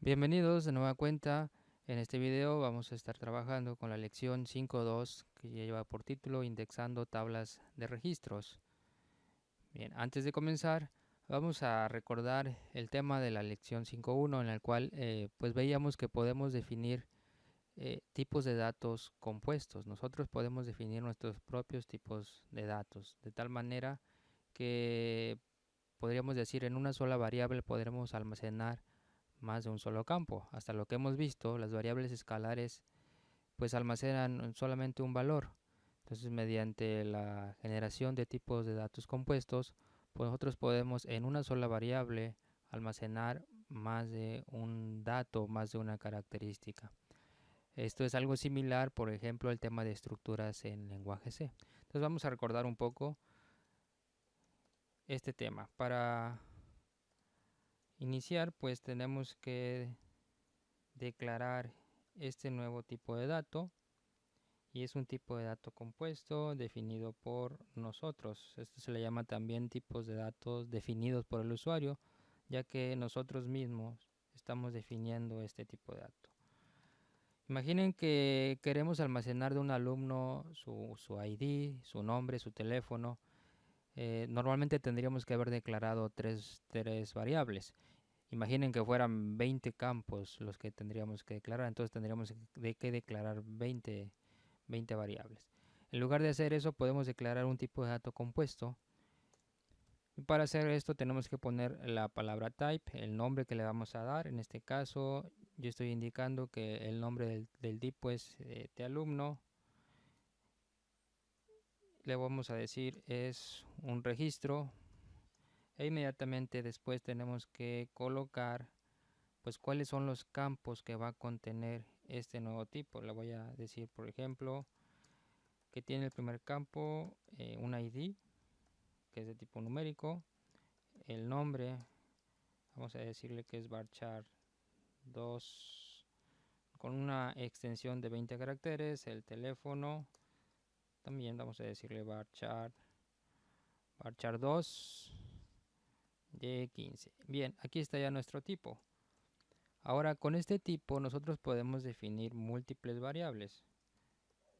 Bienvenidos de nueva cuenta. En este video vamos a estar trabajando con la lección 5.2 que lleva por título Indexando tablas de registros. Bien, antes de comenzar vamos a recordar el tema de la lección 5.1 en el cual pues veíamos que podemos definir tipos de datos compuestos. Nosotros podemos definir nuestros propios tipos de datos de tal manera que podríamos decir en una sola variable podremos almacenar más de un solo campo. Hasta lo que hemos visto, las variables escalares pues almacenan solamente un valor. Entonces, mediante la generación de tipos de datos compuestos, pues nosotros podemos en una sola variable almacenar más de un dato, más de una característica. Esto es algo similar, por ejemplo, al tema de estructuras en lenguaje C. Entonces vamos a recordar un poco este tema. Para iniciar, pues tenemos que declarar este nuevo tipo de dato, y es un tipo de dato compuesto definido por nosotros. Esto se le llama también tipos de datos definidos por el usuario, ya que nosotros mismos estamos definiendo este tipo de dato. Imaginen que queremos almacenar de un alumno su ID, su nombre, su teléfono. Normalmente tendríamos que haber declarado tres variables. Imaginen que fueran 20 campos los que tendríamos que declarar, entonces tendríamos que declarar 20 variables. En lugar de hacer eso, podemos declarar un tipo de dato compuesto. Y para hacer esto tenemos que poner la palabra type, el nombre que le vamos a dar. En este caso, yo estoy indicando que el nombre del tipo es de alumno. Le vamos a decir es un registro. E inmediatamente después tenemos que colocar pues cuáles son los campos que va a contener este nuevo tipo. Le voy a decir, por ejemplo, que tiene el primer campo un ID, que es de tipo numérico, el nombre, vamos a decirle que es varchar 2 con una extensión de 20 caracteres, el teléfono, también vamos a decirle varchar 2 de 15. Bien, aquí está ya nuestro tipo. Ahora con este tipo nosotros podemos definir múltiples variables.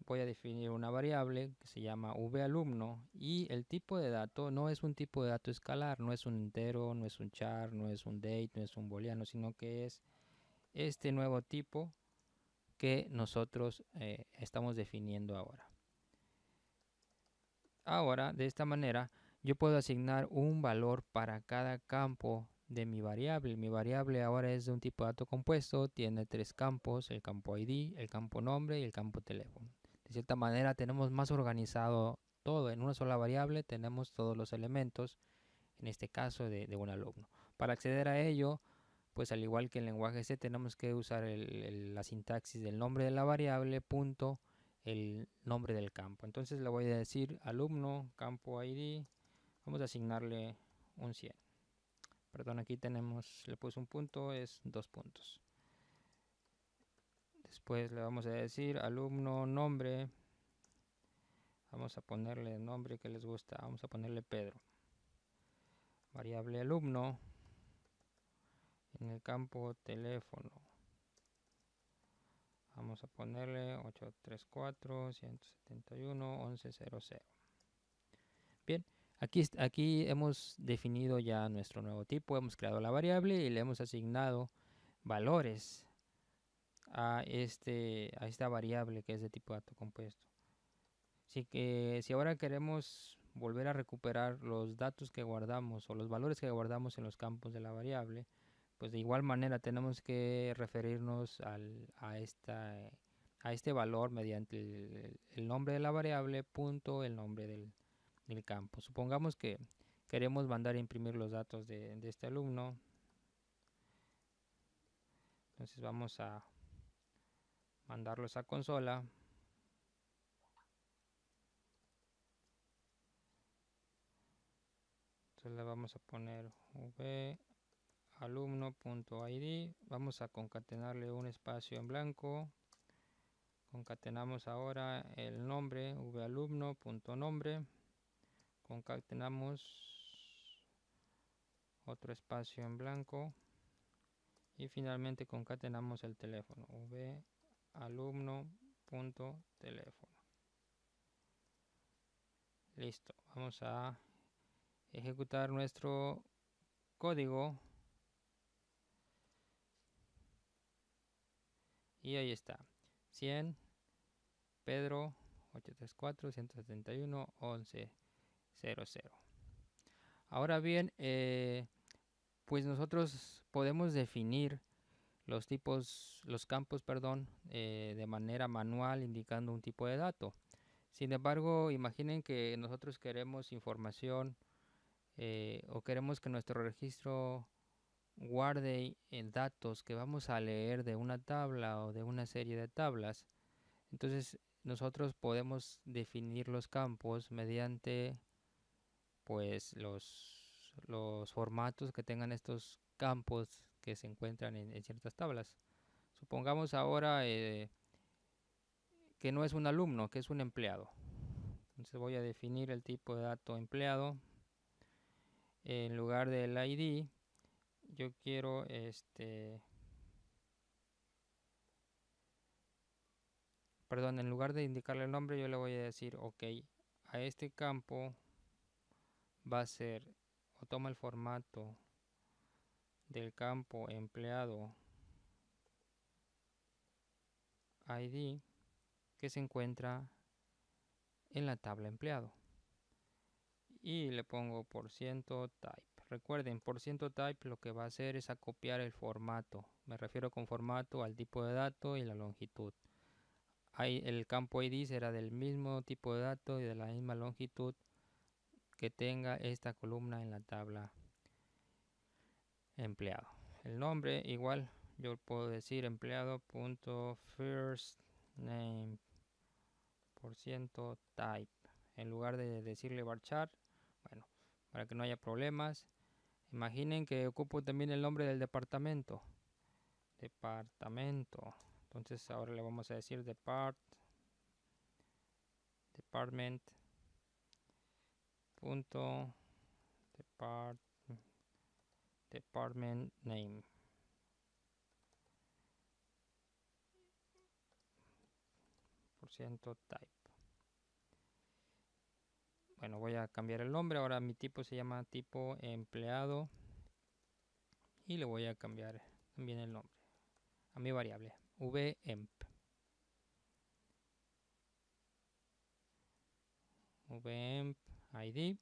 Voy a definir una variable que se llama valumno, y el tipo de dato no es un tipo de dato escalar, no es un entero, no es un char, no es un date, no es un booleano, sino que es este nuevo tipo que nosotros estamos definiendo ahora. Ahora, de esta manera, yo puedo asignar un valor para cada campo de mi variable. Mi variable ahora es de un tipo de dato compuesto, tiene tres campos, el campo ID, el campo nombre y el campo teléfono. De cierta manera tenemos más organizado todo. En una sola variable tenemos todos los elementos, en este caso de un alumno. Para acceder a ello, pues al igual que en lenguaje C, tenemos que usar la sintaxis del nombre de la variable, punto, el nombre del campo. Entonces le voy a decir alumno, campo ID, vamos a asignarle un 100. Perdón, aquí tenemos, le puse un punto, es 2 puntos. Después le vamos a decir alumno nombre, vamos a ponerle el nombre que les gusta, vamos a ponerle Pedro. Variable alumno, en el campo teléfono, vamos a ponerle 834.171.11.00. Bien, aquí hemos definido ya nuestro nuevo tipo, hemos creado la variable y le hemos asignado valores a esta variable que es de tipo dato compuesto. Así que si ahora queremos volver a recuperar los datos que guardamos o los valores que guardamos en los campos de la variable, pues de igual manera tenemos que referirnos a este valor mediante el nombre de la variable, punto, el nombre del campo. Supongamos que queremos mandar a imprimir los datos de este alumno. Entonces vamos a mandarlos a consola. Entonces le vamos a poner alumno.id, vamos a concatenarle un espacio en blanco, concatenamos ahora el nombre valumno.nombre, concatenamos otro espacio en blanco Y finalmente concatenamos el teléfono, valumno.teléfono. Listo, vamos a ejecutar nuestro código. Y ahí está, 100, Pedro, 834-171-1100. Ahora bien, pues nosotros podemos definir los tipos, los campos, perdón, de manera manual indicando un tipo de dato. Sin embargo, imaginen que nosotros queremos información o queremos que nuestro registro guarde datos que vamos a leer de una tabla o de una serie de tablas. Entonces, nosotros podemos definir los campos mediante pues los formatos que tengan estos campos que se encuentran en ciertas tablas. Supongamos ahora que no es un alumno, que es un empleado. Entonces voy a definir el tipo de dato empleado. En lugar del ID, yo quiero perdón, en lugar de indicarle el nombre, yo le voy a decir, ok, a este campo va a ser, o toma el formato del campo empleado ID que se encuentra en la tabla empleado. Y le pongo %type. Recuerden, %type lo que va a hacer es acopiar el formato. Me refiero con formato al tipo de dato y la longitud. Ahí el campo ID será del mismo tipo de dato y de la misma longitud que tenga esta columna en la tabla empleado. El nombre igual yo puedo decir empleado.firstname %type en lugar de decirle varchar. Bueno, para que no haya problemas. Imaginen que ocupo también el nombre del departamento. Entonces ahora le vamos a decir department department name %type. Bueno, voy a cambiar el nombre. Ahora mi tipo se llama tipo empleado. Y le voy a cambiar también el nombre a mi variable vemp. Vemp ID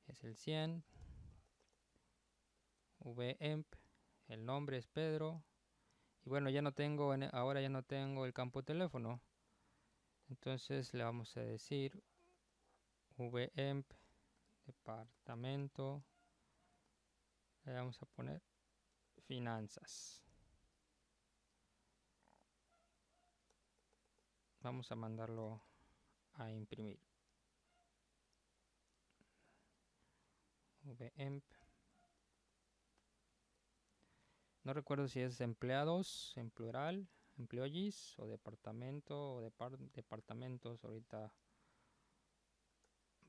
es el 100. Vemp, el nombre es Pedro. Y bueno, ya no tengo, ahora ya no tengo el campo teléfono. Entonces le vamos a decir vemp departamento. Le vamos a poner finanzas. Vamos a mandarlo a imprimir. Vemp. No recuerdo si es empleados en plural, employees o departamento o departamentos. Ahorita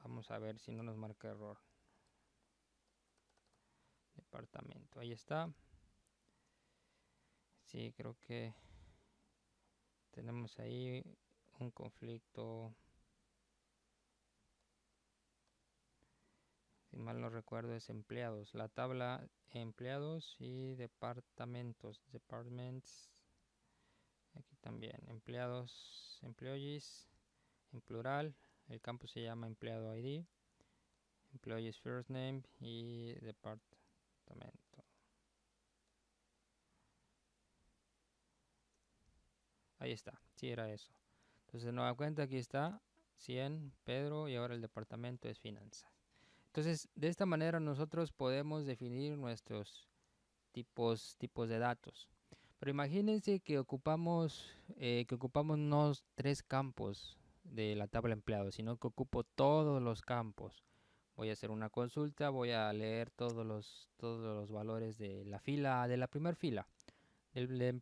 vamos a ver si no nos marca error. Departamento, ahí está. Sí, creo que tenemos ahí un conflicto. Si mal no recuerdo es empleados. La tabla empleados y departamentos. Departments. Aquí también. Empleados, employees en plural. El campo se llama empleado ID. Employees first name y departamento. Ahí está. Sí, era eso. Entonces, de nueva cuenta, aquí está 100 Pedro y ahora el departamento es finanzas. Entonces, de esta manera nosotros podemos definir nuestros tipos de datos. Pero imagínense que ocupamos no 3 campos de la tabla empleado, sino que ocupo todos los campos. Voy a hacer una consulta, voy a leer todos los valores de la fila, de la primera fila, del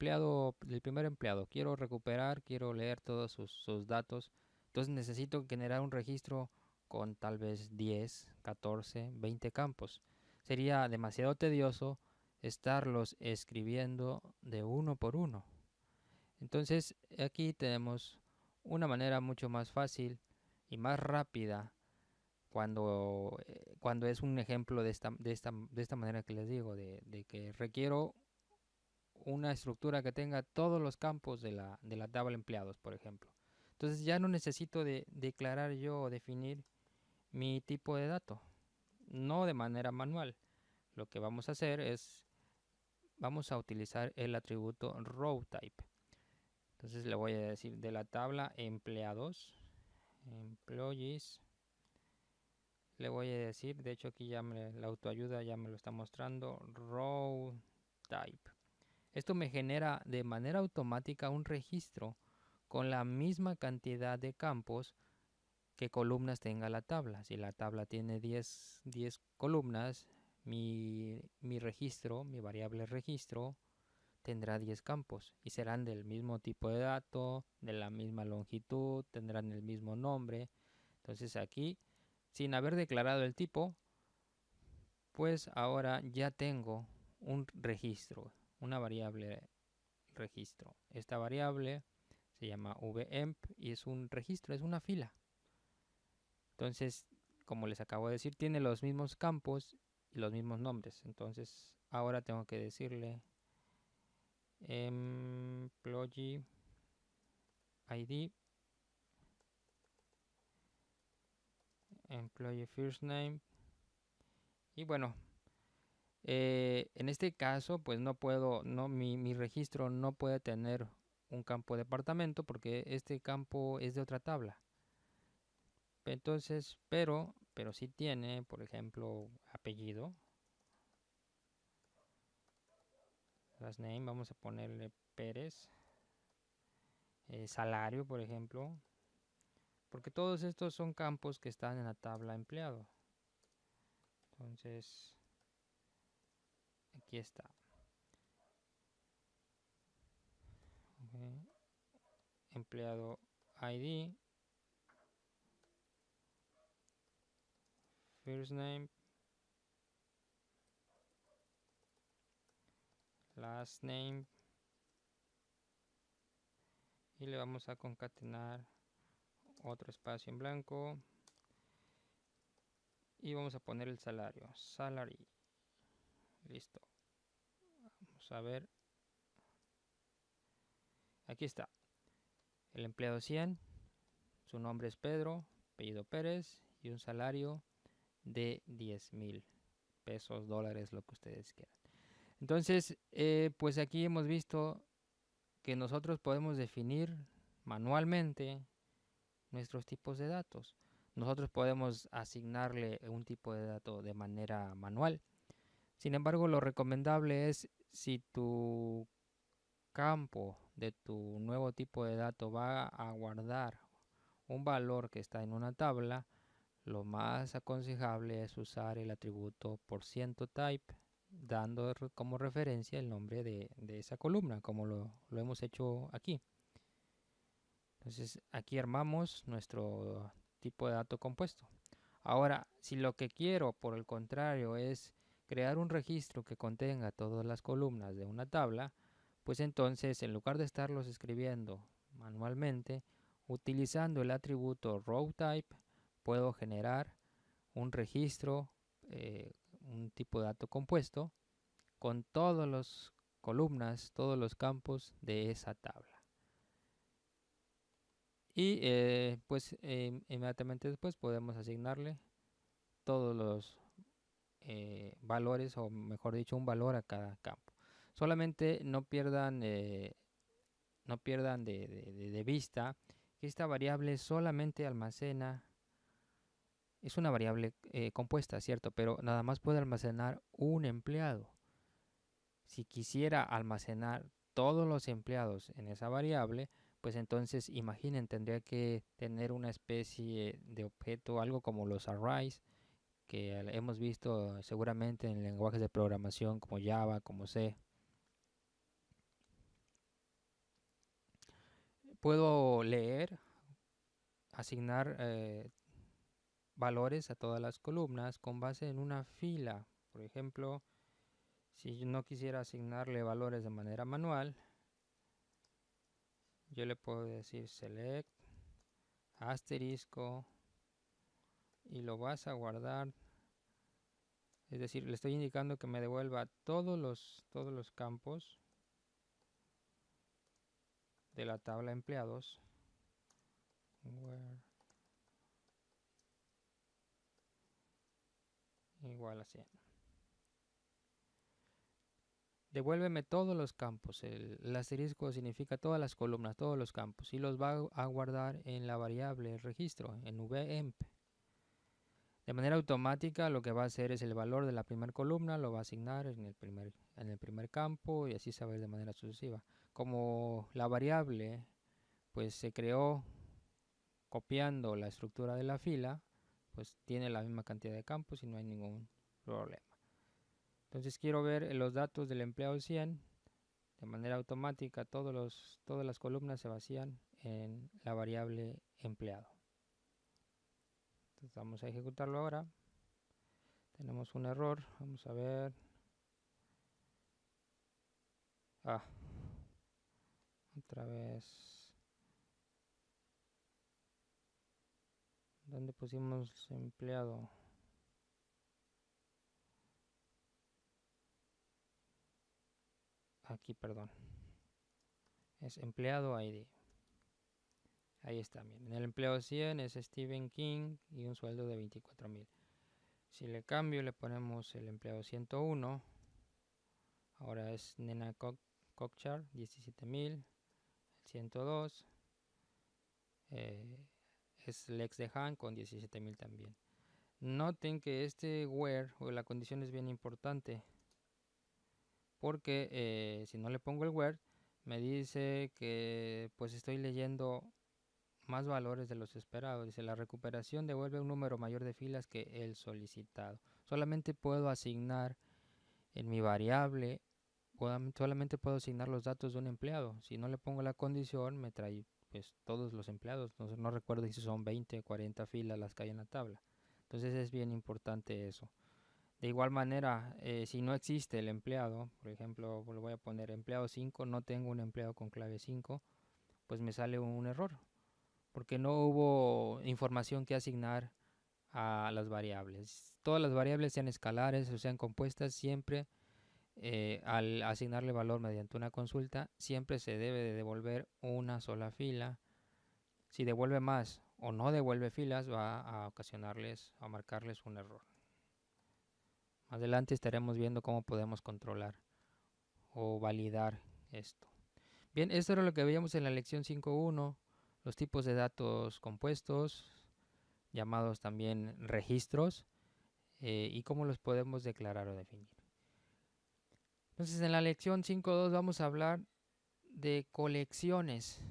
primer empleado. Quiero recuperar, quiero leer todos sus datos. Entonces necesito generar un registro con tal vez 10, 14, 20 campos. Sería demasiado tedioso estarlos escribiendo de uno por uno. Entonces aquí tenemos una manera mucho más fácil y más rápida cuando es un ejemplo de esta manera que les digo, de que requiero una estructura que tenga todos los campos de la tabla empleados, por ejemplo. Entonces ya no necesito declarar yo o definir mi tipo de dato, no de manera manual. Lo que vamos a hacer es, vamos a utilizar el atributo rowType. Entonces le voy a decir de la tabla empleados, employees, le voy a decir, de hecho aquí ya la autoayuda ya me lo está mostrando, rowType. Esto me genera de manera automática un registro con la misma cantidad de campos que columnas tenga la tabla. Si la tabla tiene 10 columnas, mi registro, mi variable registro, tendrá 10 campos y serán del mismo tipo de dato, de la misma longitud, tendrán el mismo nombre. Entonces aquí, sin haber declarado el tipo, pues ahora ya tengo un registro, una variable registro. Esta variable se llama vemp y es un registro, es una fila. Entonces, como les acabo de decir, tiene los mismos campos y los mismos nombres. Entonces, ahora tengo que decirle employee ID, employee first name. Y bueno, en este caso, pues no puedo, mi registro no puede tener un campo departamento porque este campo es de otra tabla. Entonces, pero sí tiene, por ejemplo, apellido. Last name, vamos a ponerle Pérez. Salario, por ejemplo. Porque todos estos son campos que están en la tabla empleado. Entonces, aquí está. Okay. Empleado ID. First name. Last name. Y le vamos a concatenar otro espacio en blanco. Y vamos a poner el salario. Salary. Listo. Vamos a ver. Aquí está. El empleado 100. Su nombre es Pedro. Apellido Pérez. Y un salario de 10,000 pesos, dólares, lo que ustedes quieran. Entonces, pues aquí hemos visto que nosotros podemos definir manualmente nuestros tipos de datos. Nosotros podemos asignarle un tipo de dato de manera manual. Sin embargo, lo recomendable es si tu campo de tu nuevo tipo de dato va a guardar un valor que está en una tabla, lo más aconsejable es usar el atributo %type dando como referencia el nombre de esa columna, como lo hemos hecho aquí. Entonces aquí armamos nuestro tipo de dato compuesto. Ahora, si lo que quiero, por el contrario, es crear un registro que contenga todas las columnas de una tabla, pues entonces en lugar de estarlos escribiendo manualmente, utilizando el atributo rowType, puedo generar un registro, un tipo de dato compuesto con todas las columnas, todos los campos de esa tabla. Y pues inmediatamente después podemos asignarle todos los valores, o mejor dicho, un valor a cada campo. Solamente no pierdan de vista que esta variable solamente almacena, es una variable compuesta, ¿cierto? Pero nada más puede almacenar un empleado. Si quisiera almacenar todos los empleados en esa variable, pues entonces imaginen, tendría que tener una especie de objeto, algo como los arrays, que hemos visto seguramente en lenguajes de programación como Java, como C. Puedo leer, asignar valores a todas las columnas con base en una fila. Por ejemplo, Si yo no quisiera asignarle valores de manera manual, yo le puedo decir select asterisco y lo vas a guardar. Es decir, le estoy indicando que me devuelva todos los campos de la tabla empleados. Where igual a 100. Devuélveme todos los campos. El asterisco significa todas las columnas, todos los campos. Y los va a guardar en la variable registro, en vemp. De manera automática lo que va a hacer es el valor de la primera columna, lo va a asignar en el primer campo y así se va a ir de manera sucesiva. Como la variable pues se creó copiando la estructura de la fila, pues tiene la misma cantidad de campos y no hay ningún problema. Entonces quiero ver los datos del empleado 100. De manera automática todas las columnas se vacían en la variable empleado. Entonces vamos a ejecutarlo ahora. Tenemos un error. Vamos a ver. Otra vez. ¿Dónde pusimos empleado? Aquí, perdón. Es empleado ID. Ahí está, bien. En el empleado 100 es Stephen King y un sueldo de 24,000. Si le cambio, le ponemos el empleado 101. Ahora es Nena Cockchar, 17,000. El 102 es Lex de Han con 17,000 también. Noten que este where o la condición es bien importante, porque si no le pongo el where, me dice que pues estoy leyendo más valores de los esperados. Dice, la recuperación devuelve un número mayor de filas que el solicitado. Solamente puedo asignar en mi variable, solamente puedo asignar los datos de un empleado. Si no le pongo la condición, me trae pues todos los empleados. No recuerdo si son 20 o 40 filas las que hay en la tabla. Entonces es bien importante eso. De igual manera, si no existe el empleado, por ejemplo, le voy a poner empleado 5, no tengo un empleado con clave 5, pues me sale un error, porque no hubo información que asignar a las variables. Todas las variables, sean escalares o sean compuestas, siempre al asignarle valor mediante una consulta, siempre se debe de devolver una sola fila. Si devuelve más o no devuelve filas, va a ocasionarles, a marcarles un error. Más adelante estaremos viendo cómo podemos controlar o validar esto. Bien, esto era lo que veíamos en la lección 5.1, los tipos de datos compuestos, llamados también registros, y cómo los podemos declarar o definir. Entonces en la lección 5.2 vamos a hablar de colecciones.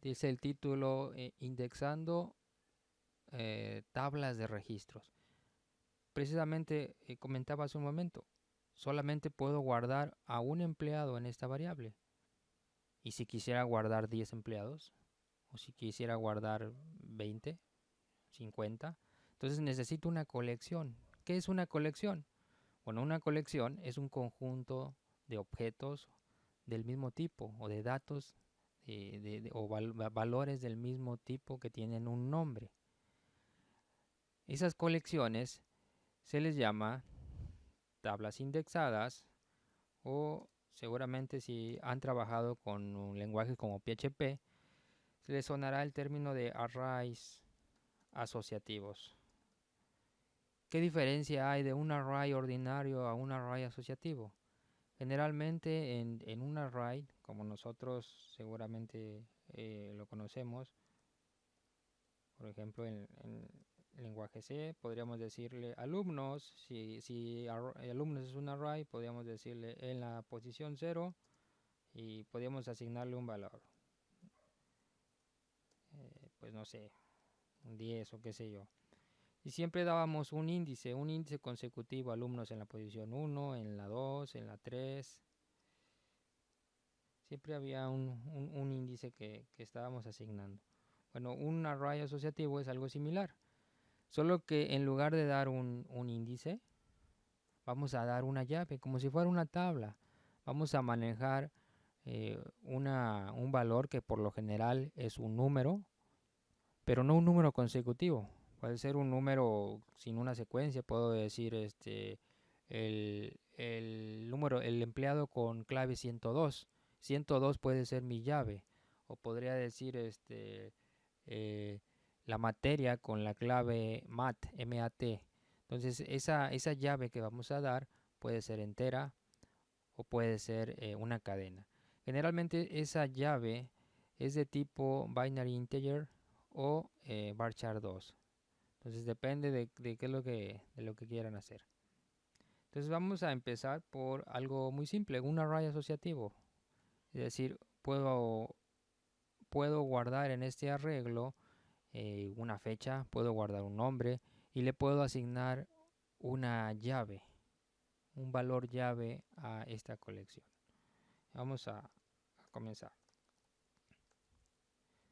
Dice el título, indexando tablas de registros. Precisamente comentaba hace un momento, solamente puedo guardar a un empleado en esta variable. Y si quisiera guardar 10 empleados, o si quisiera guardar 20, 50, entonces necesito una colección. ¿Qué es una colección? Bueno, una colección es un conjunto de objetos del mismo tipo o de datos valores del mismo tipo que tienen un nombre. Esas colecciones se les llama tablas indexadas, o seguramente si han trabajado con un lenguaje como PHP, se les sonará el término de arrays asociativos. ¿Qué diferencia hay de un array ordinario a un array asociativo? Generalmente en un array, como nosotros seguramente lo conocemos, por ejemplo en lenguaje C, podríamos decirle alumnos. Si alumnos es un array, podríamos decirle en la posición 0 y podríamos asignarle un valor. Pues no sé, un 10 o qué sé yo. Y siempre dábamos un índice consecutivo, alumnos en la posición 1, en la 2, en la 3. Siempre había un índice que estábamos asignando. Bueno, un array asociativo es algo similar, solo que en lugar de dar un índice, vamos a dar una llave, como si fuera una tabla. Vamos a manejar un valor que por lo general es un número, pero no un número consecutivo. Puede ser un número sin una secuencia. Puedo decir el número, el empleado con clave 102. 102 puede ser mi llave. O podría decir eh, la materia con la clave MAT, M-A-T. Entonces esa llave que vamos a dar puede ser entera o puede ser una cadena. Generalmente esa llave es de tipo binary integer o varchar 2. Entonces depende de qué es de lo que quieran hacer. Entonces vamos a empezar por algo muy simple, un array asociativo. Es decir, puedo guardar en este arreglo una fecha, puedo guardar un nombre y le puedo asignar una llave, un valor llave a esta colección. Vamos a comenzar.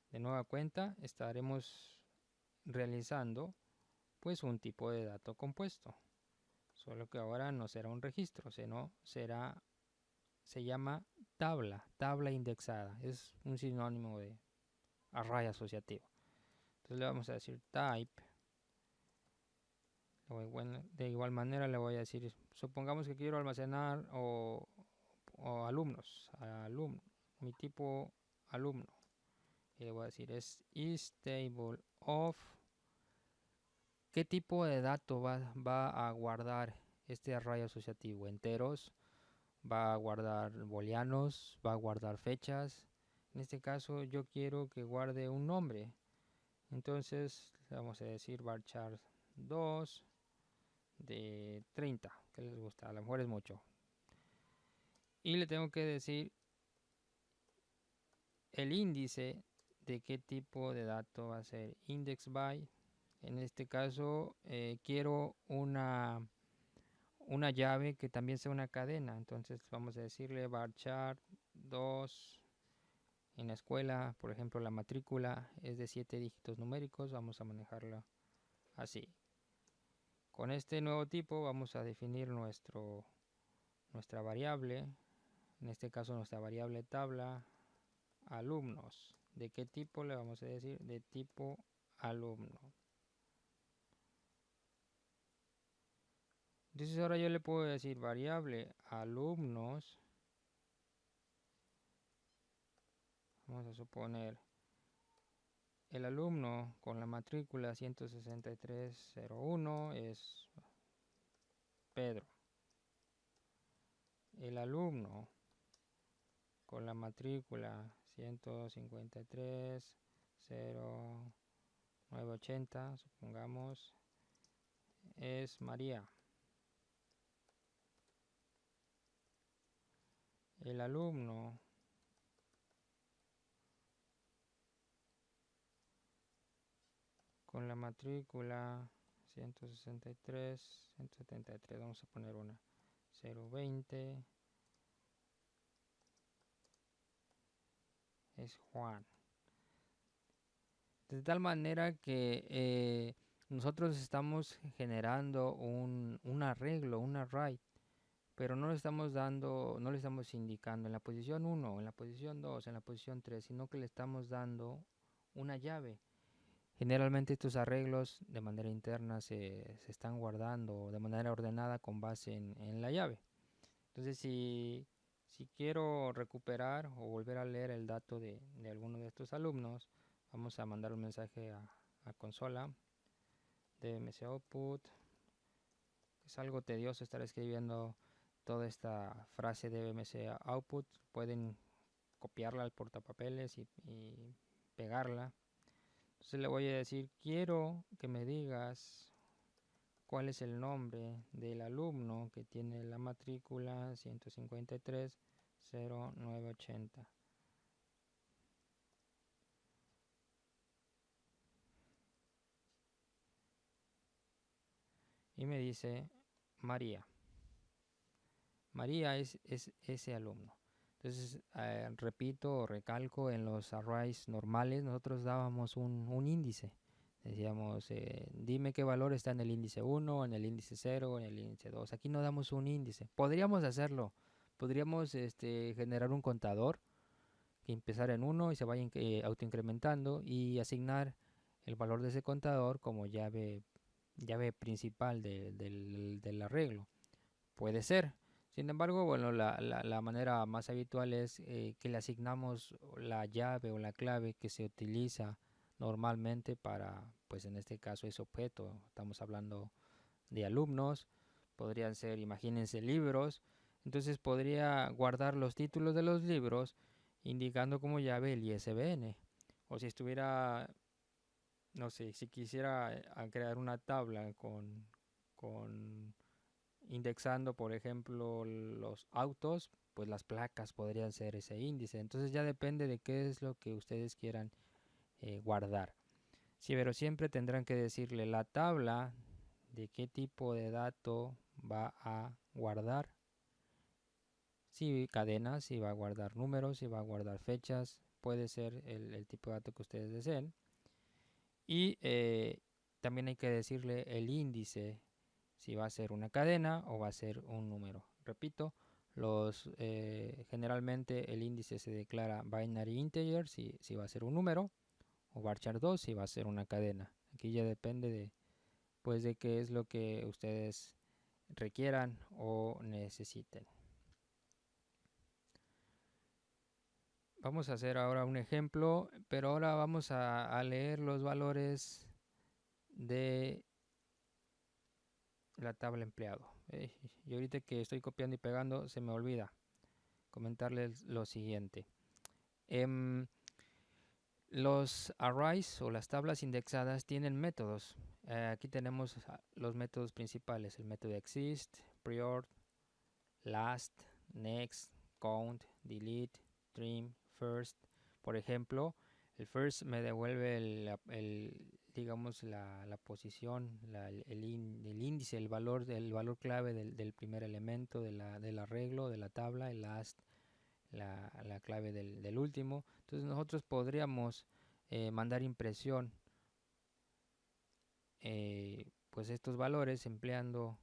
De nueva cuenta estaremos realizando pues un tipo de dato compuesto, solo que ahora no será un registro, sino se llama tabla indexada, es un sinónimo de array asociativo. Entonces le vamos a decir type. De igual manera le voy a decir, supongamos que quiero almacenar o alumnos, mi tipo alumno. Y le voy a decir is table of. ¿Qué tipo de dato va a guardar este array asociativo? Enteros, va a guardar booleanos, va a guardar fechas. En este caso yo quiero que guarde un nombre. Entonces le vamos a decir varchar 2 de 30, que les gusta, a lo mejor es mucho. Y le tengo que decir el índice de qué tipo de dato va a ser index by. En este caso quiero una llave que también sea una cadena. Entonces vamos a decirle varchar 2. En la escuela, por ejemplo, la matrícula es de 7 dígitos numéricos. Vamos a manejarla así. Con este nuevo tipo vamos a definir nuestra variable. En este caso nuestra variable tabla alumnos. ¿De qué tipo le vamos a decir? De tipo alumno. Entonces ahora yo le puedo decir variable alumnos. Vamos a suponer el alumno con la matrícula 16301 es Pedro. El alumno con la matrícula 1530980, supongamos, es María. El alumno con la matrícula 163, vamos a poner una 020, es Juan. De tal manera que nosotros estamos generando un arreglo, un array, pero no le estamos dando, no le estamos indicando en la posición 1, en la posición 2, en la posición 3, sino que le estamos dando una llave. Generalmente estos arreglos de manera interna se están guardando de manera ordenada con base en la llave. Entonces si quiero recuperar o volver a leer el dato de alguno de estos alumnos, vamos a mandar un mensaje a consola dbms output. Es algo tedioso estar escribiendo toda esta frase de dbms output. Pueden copiarla al portapapeles y pegarla. Entonces le voy a decir, quiero que me digas cuál es el nombre del alumno que tiene la matrícula 1530980. Y me dice María. María es ese alumno. Entonces, repito o recalco, en los arrays normales nosotros dábamos un índice. Decíamos, dime qué valor está en el índice 1, en el índice 0, en el índice 2. Aquí no damos un índice. Podríamos hacerlo. Podríamos generar un contador que empezara en 1 y se vaya autoincrementando y asignar el valor de ese contador como llave principal del arreglo. Puede ser. Sin embargo, bueno, la manera más habitual es que le asignamos la llave o la clave que se utiliza normalmente para, pues en este caso, ese objeto. Estamos hablando de alumnos, podrían ser, imagínense, libros. Entonces podría guardar los títulos de los libros indicando como llave el ISBN. O si estuviera, no sé, si quisiera crear una tabla con indexando, por ejemplo, los autos, pues las placas podrían ser ese índice. Entonces ya depende de qué es lo que ustedes quieran guardar. Sí, pero siempre tendrán que decirle la tabla de qué tipo de dato va a guardar. Si cadenas, si va a guardar números, si va a guardar fechas, puede ser el tipo de dato que ustedes deseen. Y también hay que decirle el índice, si va a ser una cadena o va a ser un número. Repito, generalmente el índice se declara binary integer si va a ser un número, o varchar 2 si va a ser una cadena. Aquí ya depende de qué es lo que ustedes requieran o necesiten. Vamos a hacer ahora un ejemplo, pero ahora vamos a leer los valores de la tabla empleado. Y ahorita que estoy copiando y pegando se me olvida comentarles lo siguiente. Los arrays o las tablas indexadas tienen métodos. Aquí tenemos los métodos principales: el método exist, prior, last, next, count, delete, trim, first. Por ejemplo, el first me devuelve digamos la posición, el índice, el valor clave del primer elemento del arreglo, de la tabla. El last, la clave del último. Entonces nosotros podríamos mandar impresión pues estos valores empleando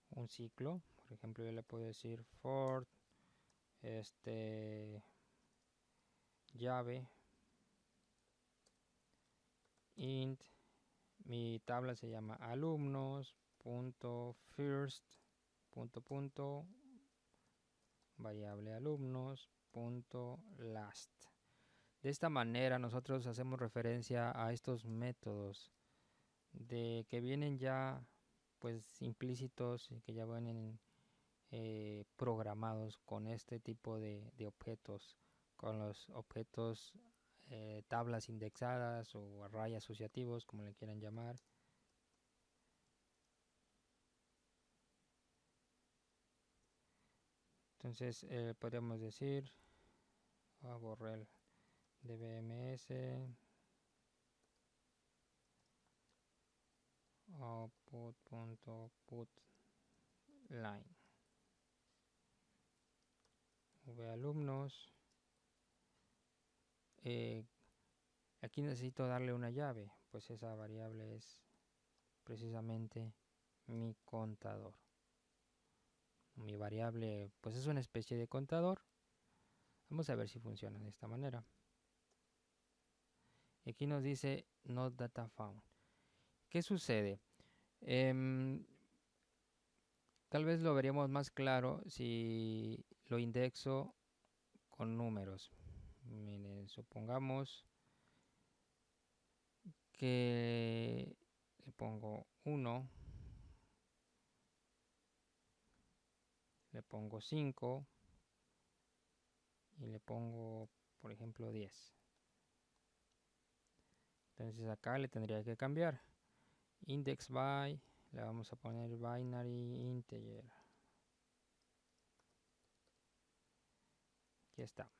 un ciclo. Por ejemplo, yo le puedo decir for llave int, mi tabla se llama alumnos punto first punto variable alumnos punto last. De esta manera nosotros hacemos referencia a estos métodos de que vienen ya pues implícitos y que ya vienen programados con este tipo de objetos, con los objetos tablas indexadas o array asociativos, como le quieran llamar. Entonces podríamos decir, borré el dbms output.putLine v alumnos. Aquí necesito darle una llave, pues esa variable es precisamente mi contador. Mi variable pues es una especie de contador. Vamos a ver si funciona de esta manera. Y aquí nos dice not data found. ¿Qué sucede? Tal vez lo veríamos más claro si lo indexo con números. Miren, supongamos que le pongo 1, le pongo 5 y le pongo, por ejemplo, 10. Entonces acá le tendría que cambiar. Index by, le vamos a poner binary integer. Aquí está.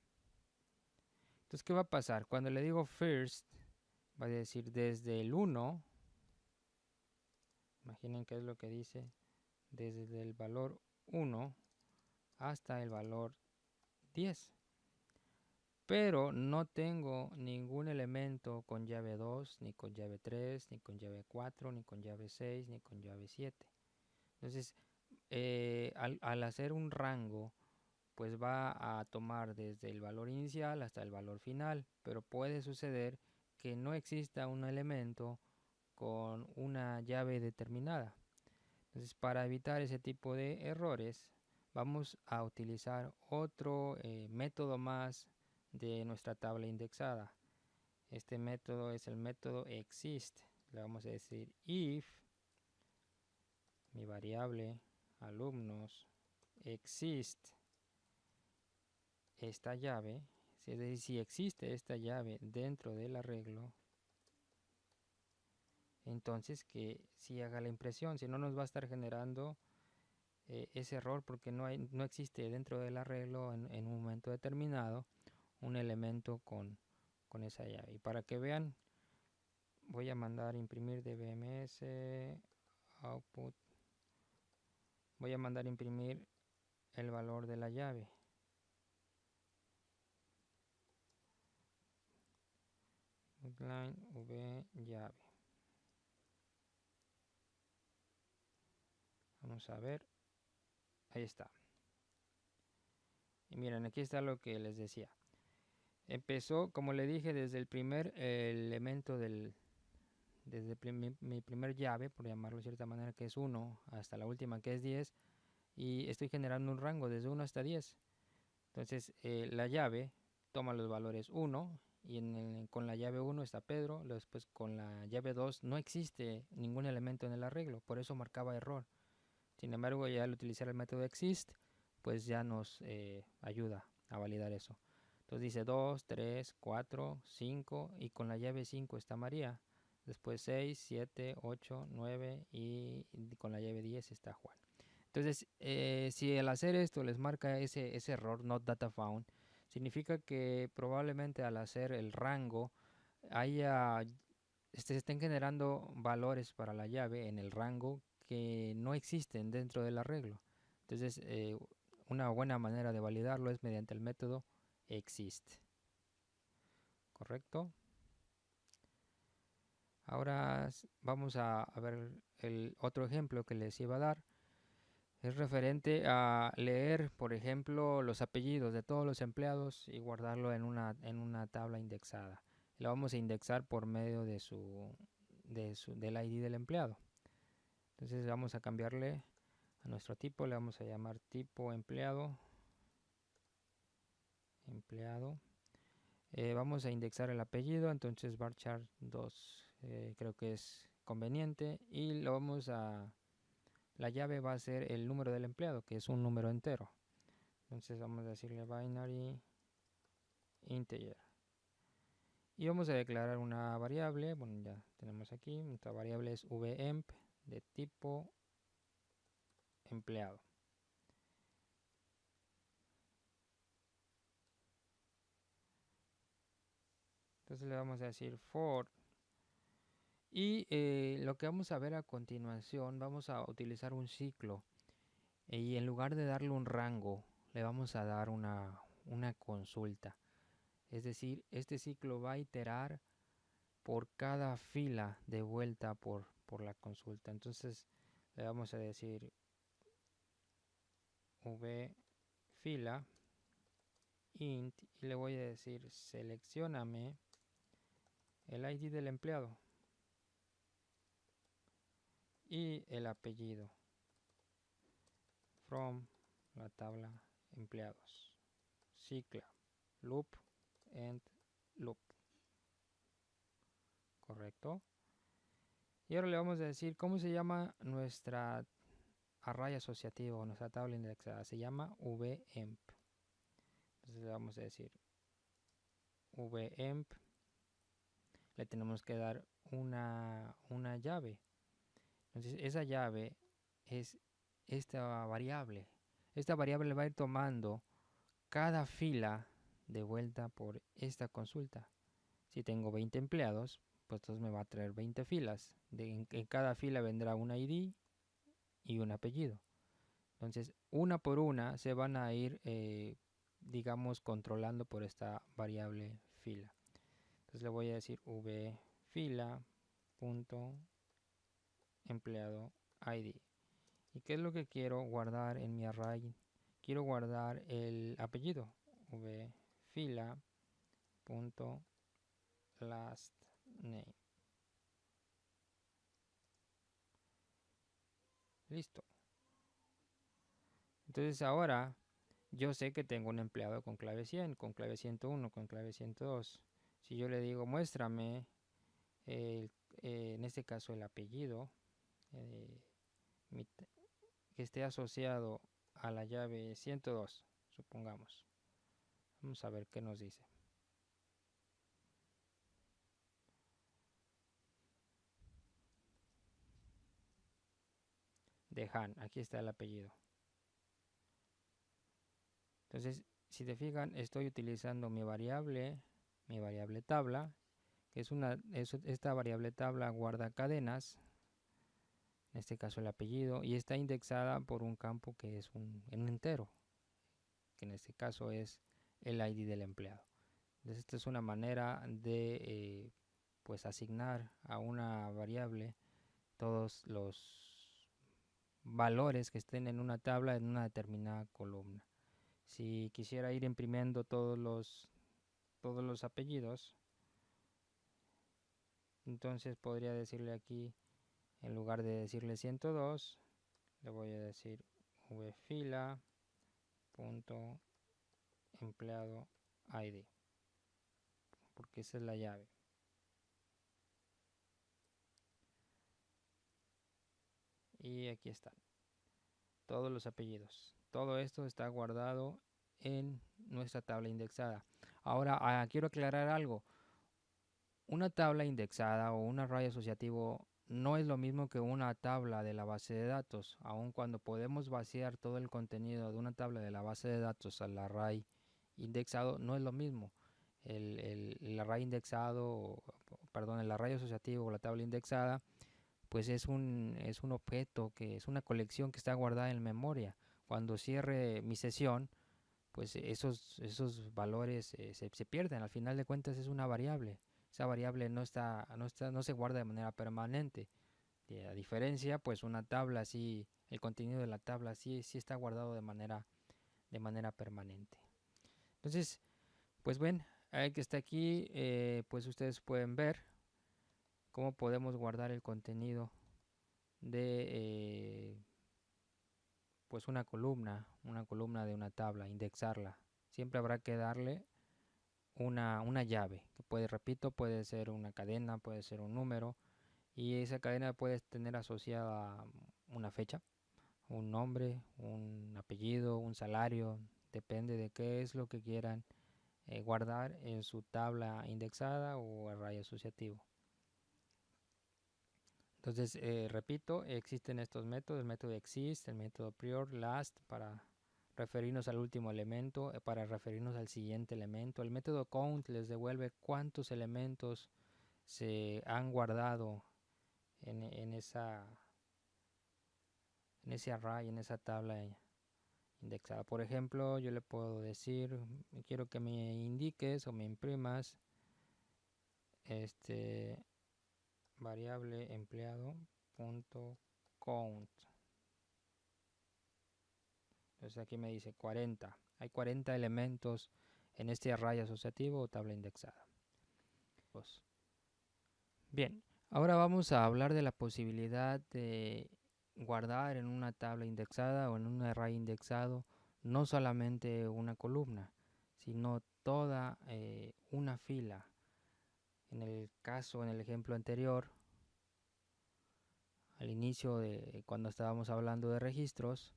Entonces, ¿qué va a pasar? Cuando le digo first, va a decir desde el 1. Imaginen qué es lo que dice. Desde el valor 1 hasta el valor 10. pero no tengo ningún elemento con llave 2, ni con llave 3, ni con llave 4, ni con llave 6, ni con llave 7. Entonces, al hacer un rango, pues va a tomar desde el valor inicial hasta el valor final, pero puede suceder que no exista un elemento con una llave determinada. Entonces, para evitar ese tipo de errores, vamos a utilizar otro método más de nuestra tabla indexada. Este método es el método exist. Le vamos a decir if mi variable alumnos exist esta llave, es decir, si existe esta llave dentro del arreglo, entonces que sí haga la impresión, si no nos va a estar generando ese error porque no existe dentro del arreglo en un momento determinado un elemento con esa llave. Y para que vean, voy a mandar imprimir de BMS output, voy a mandar imprimir el valor de la llave. Outline v llave. Vamos a ver, ahí está. Y miren, aquí está lo que les decía. Empezó, como le dije, desde el primer elemento desde mi primer llave, por llamarlo de cierta manera, que es 1, hasta la última, que es 10, y estoy generando un rango desde 1 hasta 10. Entonces, la llave toma los valores 1, y con la llave 1 está Pedro, después con la llave 2 no existe ningún elemento en el arreglo, por eso marcaba error. Sin embargo, ya al utilizar el método exist, pues ya nos ayuda a validar eso. Entonces dice 2, 3, 4, 5 y con la llave 5 está María. Después 6, 7, 8, 9 y con la llave 10 está Juan. Entonces, si al hacer esto les marca ese error, not data found, significa que probablemente al hacer el rango se estén generando valores para la llave en el rango que no existen dentro del arreglo. Entonces, una buena manera de validarlo es mediante el método exist. ¿Correcto? Ahora vamos a ver el otro ejemplo que les iba a dar. Es referente a leer, por ejemplo, los apellidos de todos los empleados y guardarlo en una tabla indexada. Lo vamos a indexar por medio del ID del empleado. Entonces vamos a cambiarle a nuestro tipo, le vamos a llamar tipo empleado. Vamos a indexar el apellido, entonces varchar 2 creo que es conveniente y la llave va a ser el número del empleado, que es un número entero. Entonces vamos a decirle binary integer. Y vamos a declarar una variable, bueno ya tenemos aquí, nuestra variable es vemp de tipo empleado. Entonces le vamos a decir for. Y lo que vamos a ver a continuación, vamos a utilizar un ciclo. Y en lugar de darle un rango, le vamos a dar una consulta. Es decir, este ciclo va a iterar por cada fila de vuelta por la consulta. Entonces le vamos a decir v fila int y le voy a decir seleccioname el ID del empleado y el apellido from la tabla empleados. Cicla loop and loop. Correcto. Y ahora le vamos a decir cómo se llama nuestra array asociativo, nuestra tabla indexada. Se llama vemp. Entonces le vamos a decir vemp. Le tenemos que dar una llave. Entonces esa llave es esta variable. Esta variable va a ir tomando cada fila de vuelta por esta consulta. Si tengo 20 empleados, pues entonces me va a traer 20 filas. En cada fila vendrá un ID y un apellido. Entonces, una por una se van a ir digamos, controlando por esta variable fila. Entonces le voy a decir vFila.empleado ID. ¿Y qué es lo que quiero guardar en mi array? Quiero guardar el apellido. vFila.lastName. Listo. Entonces ahora yo sé que tengo un empleado con clave 100, con clave 101, con clave 102. Si yo le digo muéstrame, en este caso el apellido, eh, que esté asociado a la llave 102, supongamos. Vamos a ver qué nos dice. De Han, aquí está el apellido. Entonces, si te fijan, estoy utilizando mi variable tabla, que esta variable tabla guarda cadenas, en este caso el apellido, y está indexada por un campo que es un entero, que en este caso es el ID del empleado. Entonces, esta es una manera de pues asignar a una variable todos los valores que estén en una tabla en una determinada columna. Si quisiera ir imprimiendo todos los apellidos, entonces podría decirle aquí, en lugar de decirle 102, le voy a decir vFila.empleado ID, porque esa es la llave. Y aquí están todos los apellidos. Todo esto está guardado en nuestra tabla indexada. Ahora quiero aclarar algo. Una tabla indexada o un array asociativo no es lo mismo que una tabla de la base de datos, aun cuando podemos vaciar todo el contenido de una tabla de la base de datos al array indexado, no es lo mismo. El array indexado, perdón, el array asociativo o la tabla indexada, pues es un objeto, que es una colección que está guardada en memoria. Cuando cierre mi sesión, pues esos valores se pierden. Al final de cuentas es una variable. Esa variable no se guarda de manera permanente. A diferencia, pues una tabla sí, el contenido de la tabla sí está guardado de manera permanente. Entonces, pues ven, ahí que está aquí, pues ustedes pueden ver cómo podemos guardar el contenido de pues una columna de una tabla, indexarla. Siempre habrá que darle una llave, que repito, puede ser una cadena, puede ser un número, y esa cadena puede tener asociada una fecha, un nombre, un apellido, un salario, depende de qué es lo que quieran guardar en su tabla indexada o array asociativo. Entonces, repito, existen estos métodos, el método exist, el método prior, last, para referirnos al último elemento, para referirnos al siguiente elemento. El método count les devuelve cuántos elementos se han guardado en ese array, en esa tabla indexada. Por ejemplo, yo le puedo decir, quiero que me indiques o me imprimas variable empleado.count. Entonces aquí me dice 40. Hay 40 elementos en este array asociativo o tabla indexada. Bien, ahora vamos a hablar de la posibilidad de guardar en una tabla indexada o en un array indexado no solamente una columna, sino toda una fila. En el ejemplo anterior, al inicio de cuando estábamos hablando de registros,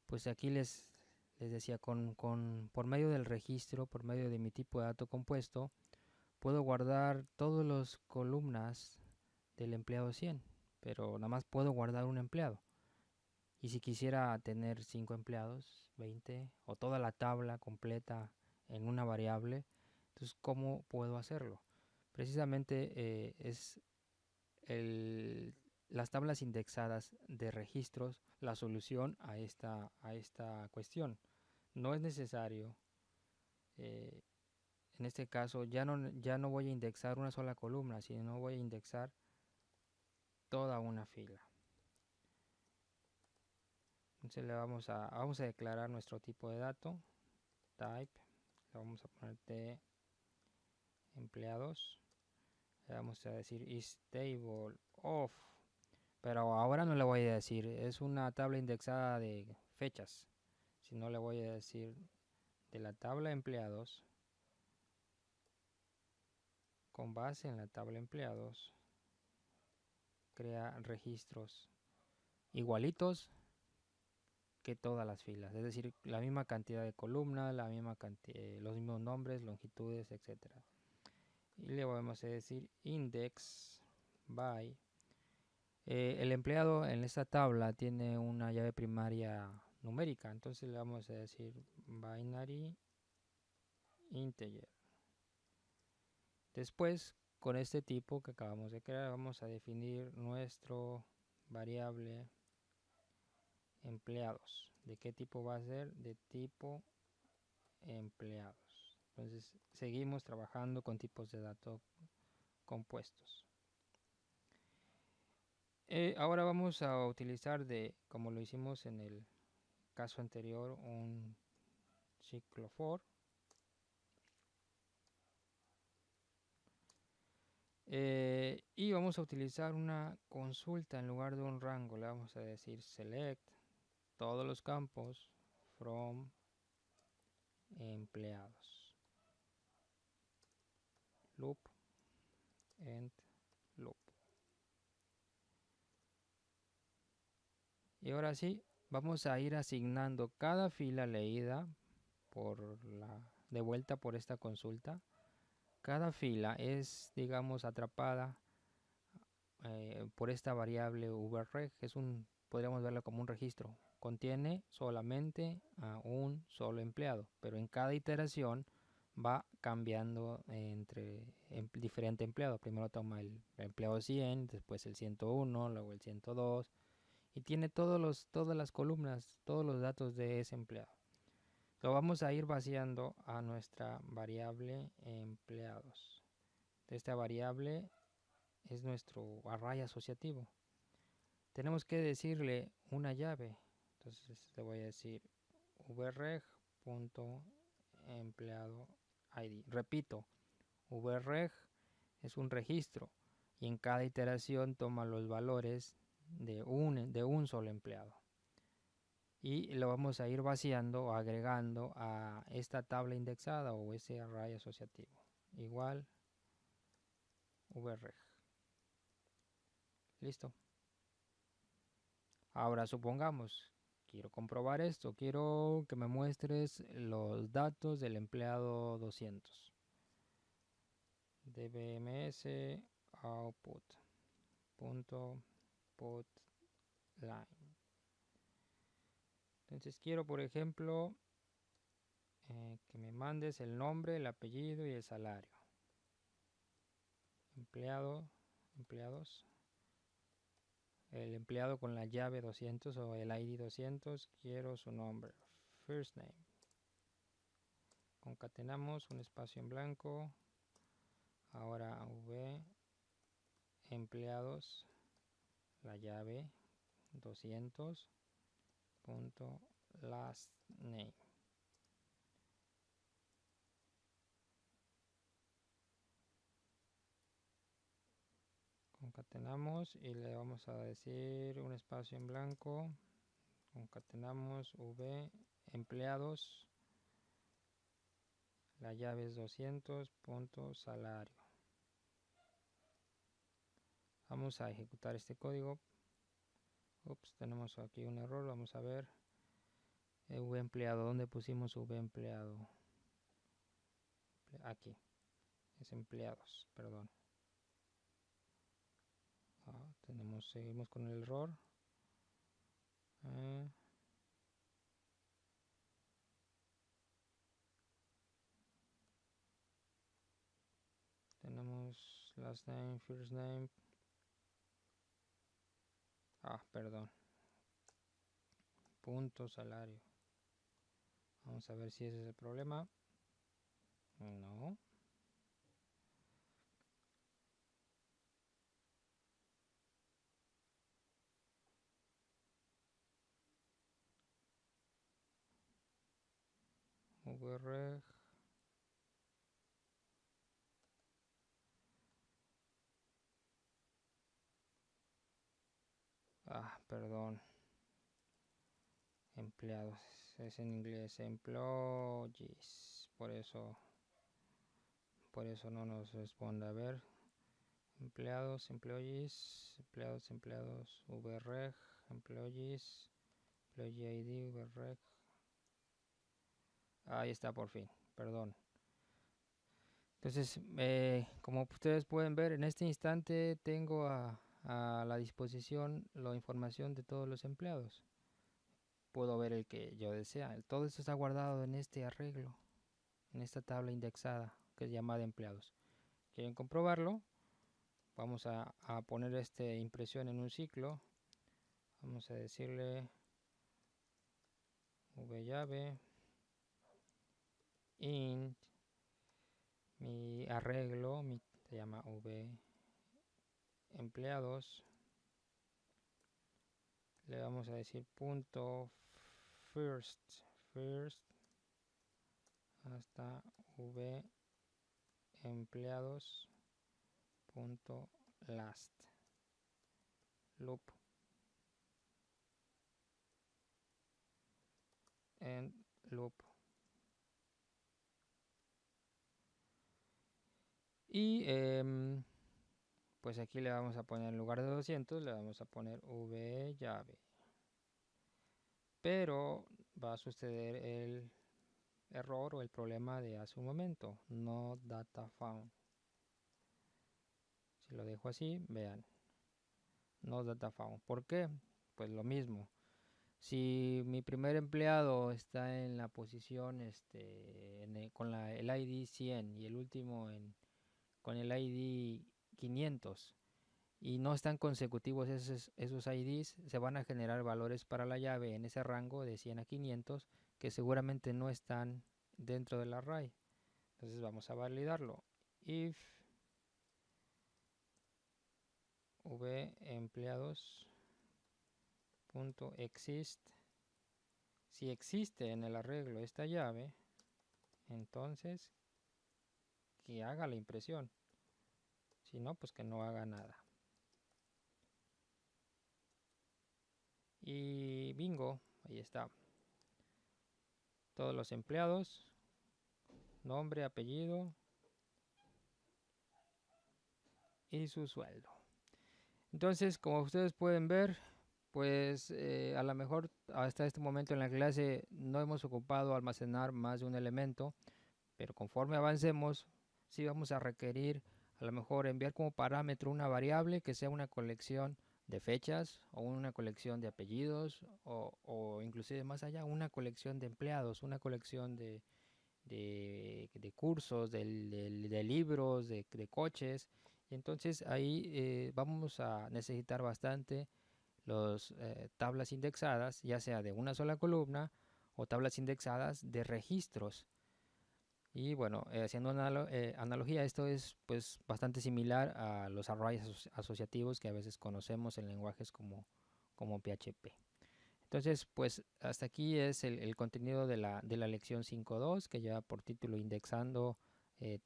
pues aquí les decía, por medio del registro, por medio de mi tipo de dato compuesto, puedo guardar todas las columnas del empleado 100, pero nada más puedo guardar un empleado. Y si quisiera tener 5 empleados, 20 o toda la tabla completa en una variable, entonces ¿cómo puedo hacerlo? Precisamente es las tablas indexadas de registros la solución a esta cuestión. No es necesario eh, en este caso ya no voy a indexar una sola columna, sino voy a indexar toda una fila. Entonces vamos a declarar nuestro tipo de dato, type, le vamos a poner de empleados, le vamos a decir is table of, pero ahora no le voy a decir es una tabla indexada de fechas, sino le voy a decir de la tabla empleados, con base en la tabla empleados, crea registros igualitos que todas las filas, es decir, la misma cantidad de columnas, la misma los mismos nombres, longitudes, etcétera. Y le vamos a decir index by. El empleado en esta tabla tiene una llave primaria numérica, entonces le vamos a decir binary integer. Después, con este tipo que acabamos de crear, vamos a definir nuestro variable empleados. ¿De qué tipo va a ser? De tipo empleados. Entonces, seguimos trabajando con tipos de datos compuestos. Ahora vamos a utilizar, como lo hicimos en el caso anterior, un ciclo for. Y vamos a utilizar una consulta en lugar de un rango. Le vamos a decir select todos los campos from empleados. Loop, end, loop. Y ahora sí, vamos a ir asignando cada fila leída de vuelta por esta consulta. Cada fila es, digamos, atrapada por esta variable vreg, que podríamos verlo como un registro. Contiene solamente a un solo empleado, pero en cada iteración va cambiando entre diferente empleado. Primero toma el empleado 100, después el 101, luego el 102, y tiene todas las columnas, todos los datos de ese empleado. Lo vamos a ir vaciando a nuestra variable empleados. Esta variable es nuestro array asociativo. Tenemos que decirle una llave. Entonces le voy a decir vreg.empleado id. Repito, vreg es un registro y en cada iteración toma los valores de un solo empleado. Y lo vamos a ir vaciando o agregando a esta tabla indexada o ese array asociativo. Igual vreg. Listo. Ahora supongamos, quiero comprobar esto, quiero que me muestres los datos del empleado 200. dbms output.putLine. Entonces quiero, por ejemplo, que me mandes el nombre, el apellido y el salario. Empleados. El empleado con la llave 200 o el ID 200, quiero su nombre, first name. Concatenamos un espacio en blanco. Ahora v empleados, la llave 200 punto last name. Concatenamos y le vamos a decir un espacio en blanco. Concatenamos v empleados, la llave es 200 punto salario. Vamos a ejecutar este código. Ups, tenemos aquí un error, vamos a ver. V empleado, ¿dónde pusimos V empleado? Aquí, es empleados, perdón. Seguimos con el error. Tenemos last name, first name. Perdón. Punto salario. Vamos a ver si ese es el problema. vreg. Perdón. Empleados. Es en inglés. Employees. Por eso no nos responde. A ver. Empleados, employees, vreg, employees, employee ID, vreg. Ahí está por fin, perdón. Entonces, como ustedes pueden ver, en este instante tengo a la disposición la información de todos los empleados. Puedo ver el que yo desea. Todo esto está guardado en este arreglo, en esta tabla indexada que es llamada empleados. ¿Quieren comprobarlo? Vamos a poner esta impresión en un ciclo. Vamos a decirle vllave int mi arreglo se llama v empleados. Le vamos a decir punto first hasta v empleados punto last loop and loop. Y pues aquí le vamos a poner, en lugar de 200 le vamos a poner v llave, pero va a suceder el error o el problema de hace un momento, no data found. Si lo dejo así, vean, no data found. ¿Por qué? Pues lo mismo. Si mi primer empleado está en la posición con el ID 100 y el último con el ID 500 y no están consecutivos esos IDs, se van a generar valores para la llave en ese rango de 100 a 500 que seguramente no están dentro del array. Entonces vamos a validarlo. If v empleados punto exist, si existe en el arreglo esta llave, entonces que haga la impresión. Si no, pues que no haga nada. Y bingo, ahí está. Todos los empleados, nombre, apellido y su sueldo. Entonces, como ustedes pueden ver, pues a lo mejor hasta este momento en la clase no hemos ocupado almacenar más de un elemento, pero conforme avancemos, sí vamos a requerir a lo mejor enviar como parámetro una variable que sea una colección de fechas o una colección de apellidos o inclusive más allá una colección de empleados, una colección de cursos, de libros, de coches. Y entonces ahí vamos a necesitar bastante las tablas indexadas, ya sea de una sola columna o tablas indexadas de registros. Y bueno, haciendo analogía, esto es pues bastante similar a los arrays asociativos que a veces conocemos en lenguajes como PHP. Entonces, pues hasta aquí es el contenido de la lección 5.2 que lleva por título Indexando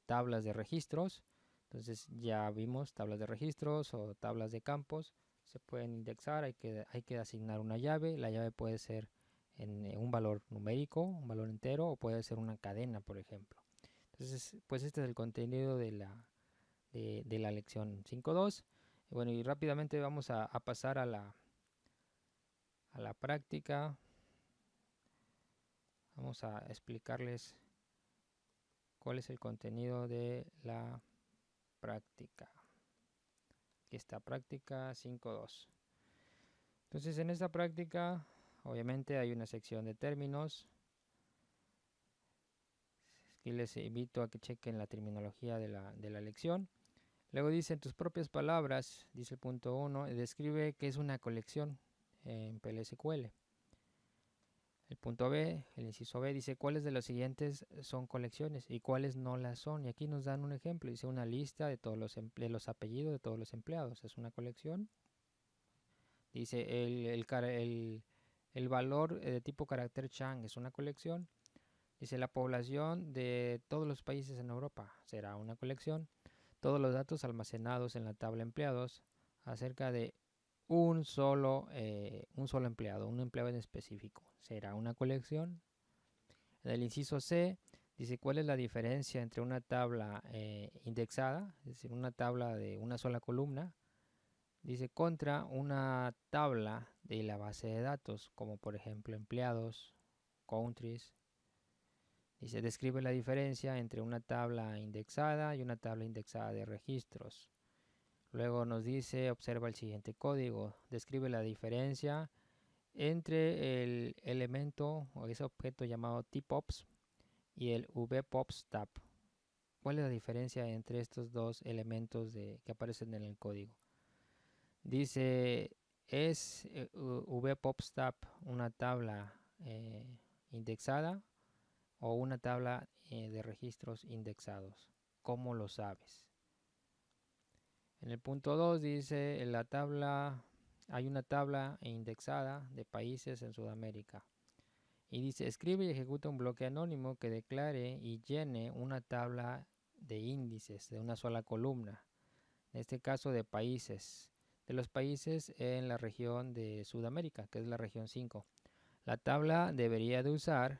tablas de registros. Entonces ya vimos tablas de registros o tablas de campos. Se pueden indexar, hay que asignar una llave. La llave puede ser en un valor numérico, un valor entero, o puede ser una cadena, por ejemplo. Entonces, pues este es el contenido de la lección 5.2. Bueno, y rápidamente vamos a pasar a la práctica. Vamos a explicarles cuál es el contenido de la práctica. Aquí está, práctica 5.2. Entonces, en esta práctica, obviamente hay una sección de términos. Aquí les invito a que chequen la terminología de la lección. Luego dice, en tus propias palabras, dice el punto 1, describe qué es una colección en PLSQL. El punto B, el inciso B, dice cuáles de los siguientes son colecciones y cuáles no las son. Y aquí nos dan un ejemplo, dice una lista de todos los apellidos de todos los empleados. ¿Es una colección? Dice el valor de tipo carácter Chang es una colección. Dice la población de todos los países en Europa será una colección. Todos los datos almacenados en la tabla empleados acerca de un solo empleado, un empleado en específico, será una colección. En el inciso C dice cuál es la diferencia entre una tabla indexada, es decir, una tabla de una sola columna, dice contra una tabla de la base de datos, como por ejemplo empleados, countries. Dice describe la diferencia entre una tabla indexada y una tabla indexada de registros. Luego nos dice observa el siguiente código, describe la diferencia entre el elemento o ese objeto llamado tpops y el vpops tab. ¿Cuál es la diferencia entre estos dos elementos que aparecen en el código? Dice, ¿es vpops tab una tabla indexada o una tabla de registros indexados? ¿Cómo lo sabes? En el punto 2 dice, hay una tabla indexada de países en Sudamérica. Y dice, escribe y ejecuta un bloque anónimo que declare y llene una tabla de índices de una sola columna. En este caso de países, de los países en la región de Sudamérica, que es la región 5. La tabla debería de usar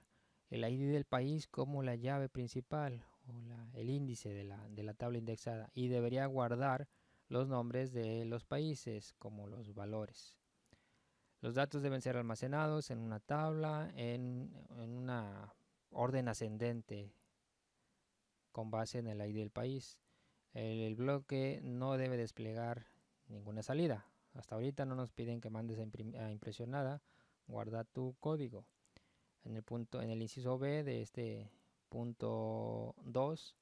el ID del país como la llave principal o el índice de la tabla indexada y debería guardar los nombres de los países como los valores. Los datos deben ser almacenados en una tabla en una orden ascendente con base en el ID del país. El bloque no debe desplegar ninguna salida. Hasta ahorita no nos piden que mandes a impresión nada. Guarda tu código. En el inciso B de este punto 2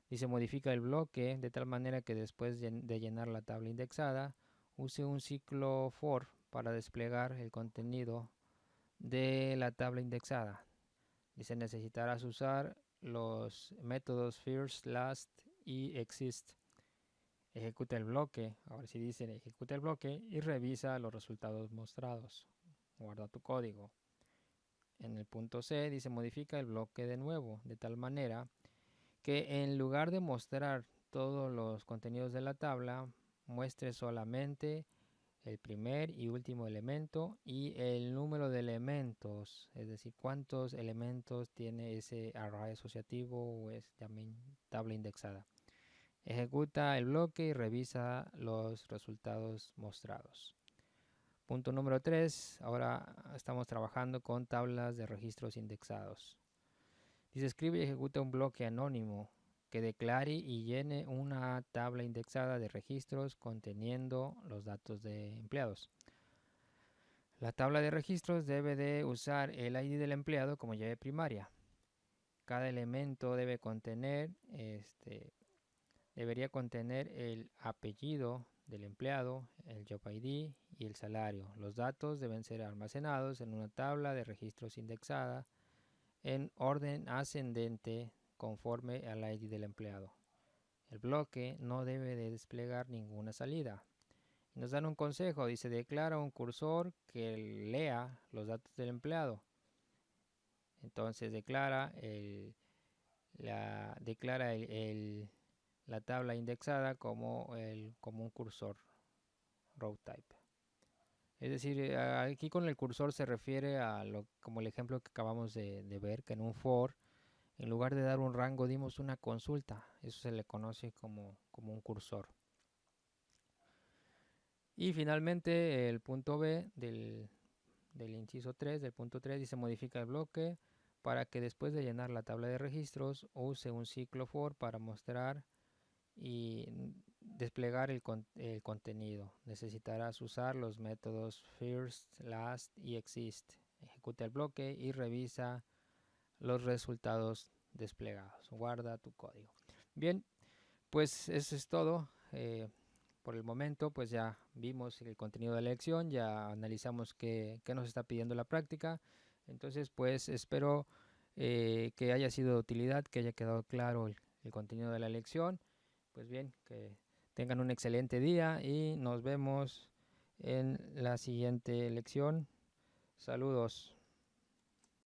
dice modifica el bloque de tal manera que después de llenar la tabla indexada use un ciclo for para desplegar el contenido de la tabla indexada. Dice necesitarás usar los métodos first, last y exist. Ejecuta el bloque, ahora sí dice ejecuta el bloque y revisa los resultados mostrados. Guarda tu código. En el punto C dice modifica el bloque de nuevo de tal manera que en lugar de mostrar todos los contenidos de la tabla muestre solamente el primer y último elemento y el número de elementos, es decir, cuántos elementos tiene ese array asociativo o es también tabla indexada. Ejecuta el bloque y revisa los resultados mostrados. Punto número 3, ahora estamos trabajando con tablas de registros indexados. Dice escribe y ejecuta un bloque anónimo que declare y llene una tabla indexada de registros conteniendo los datos de empleados. La tabla de registros debe de usar el ID del empleado como llave primaria. Cada elemento debería contener el apellido del empleado, el job ID y el salario. Los datos deben ser almacenados en una tabla de registros indexada en orden ascendente conforme al ID del empleado. El bloque no debe de desplegar ninguna salida. Nos dan un consejo, dice declara un cursor que lea los datos del empleado. Entonces declara la tabla indexada como un cursor row type. Es decir, aquí con el cursor se refiere a como el ejemplo que acabamos de ver, que en un for, en lugar de dar un rango, dimos una consulta. Eso se le conoce como un cursor. Y finalmente el punto B del inciso 3, del punto 3, dice modifica el bloque para que después de llenar la tabla de registros use un ciclo for para mostrar y desplegar el contenido. Necesitarás usar los métodos first, last y exist. Ejecuta el bloque y revisa los resultados desplegados. Guarda tu código. Bien, pues eso es todo. Por el momento, pues ya vimos el contenido de la lección, ya analizamos qué nos está pidiendo la práctica. Entonces, pues espero que haya sido de utilidad, que haya quedado claro el contenido de la lección. Pues bien, que tengan un excelente día y nos vemos en la siguiente lección. Saludos.